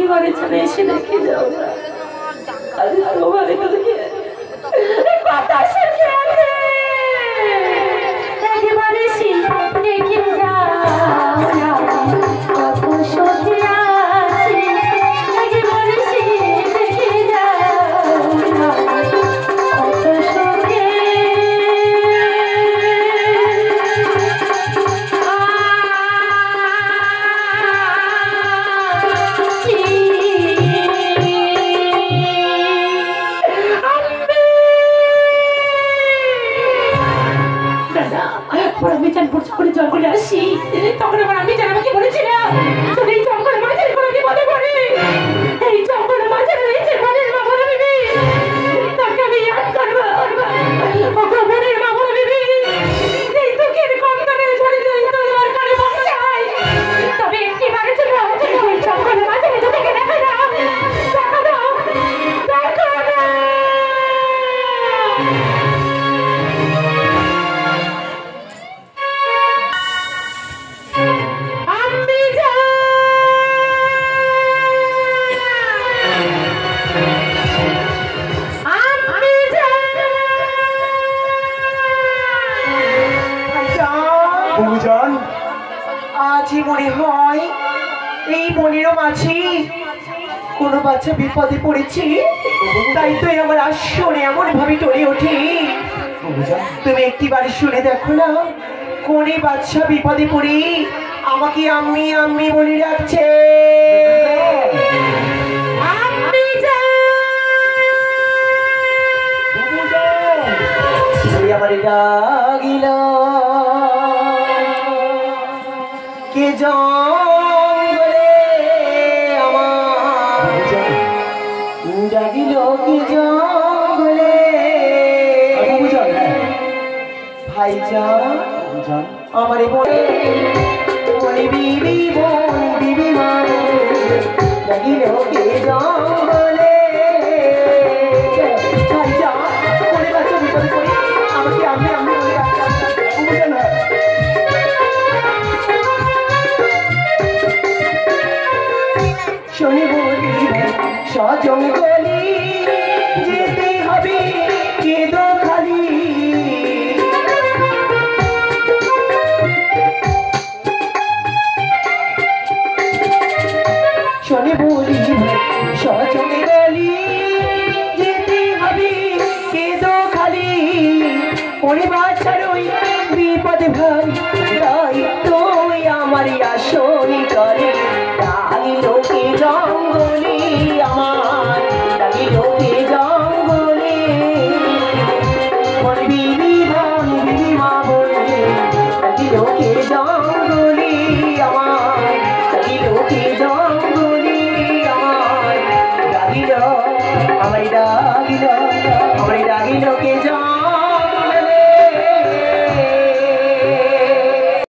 ঘরে চলে এসে দেখে যাও তোমার কথা শুনে আছে একেবারে দেখে যাও কত সুখে আছি একেবারে দেখে যাও কত সুখে আমি জান করে জঙ্গলে আসি তখন আবার আমি জান আমাকে বলেছিলাম তুমি এই জঙ্গলের মাঝে কোনো বিপদে পড়ে এই জঙ্গলের মাঝে রয়েছে বনের মামলা বিবি তাকে আমি ইয়াদ করবো ওকে বনের মামলা বিবি এই দুঃখের কন্দরে ঝরে যাই তোমার কানে বসে যায় তবে একটি বারে ছিল ওই জঙ্গলের মাঝে তোকে দেখা দাও দেখা দাও দেখা দাও আজি মনে হয় এই বনের মাঝে কোনো বাচ্চা বিপদে পড়েছে তাই তো আমার আসনে এমন ভাবে টলে ওঠে তুমি একটিবার শুনে দেখো না কোন বাচ্চা বিপদে পড়ে আমাকে আম্মি আম্মি বলে ডাকছে আমার ডাকিল কে জঙ্গলে আমার ডাকিল কে জঙ্গলে ভাইজান আমার বলে বিবি বোন বিবি মা ডাকিল কে জঙ্গলে ভাইজান কোনে বাচ্চা বিপদে পড়ে আমাকে আমি আমি বলে শোনে বলি সজঙ্গলি যেতে হবে কেদো খালি শোনে বলি সজঙ্গলি যেতে হবে কেদো খালি ওরে বাচ্চার ওই বিপদে ভাই তাই তো আমার আসনি করে লোকে জঙ্গলে আমার লোকে জঙ্গলে বিবি মা বলে লোকে জঙ্গলে আমার লোকে জঙ্গলে আমার ডাকিল আমায় ডাকিল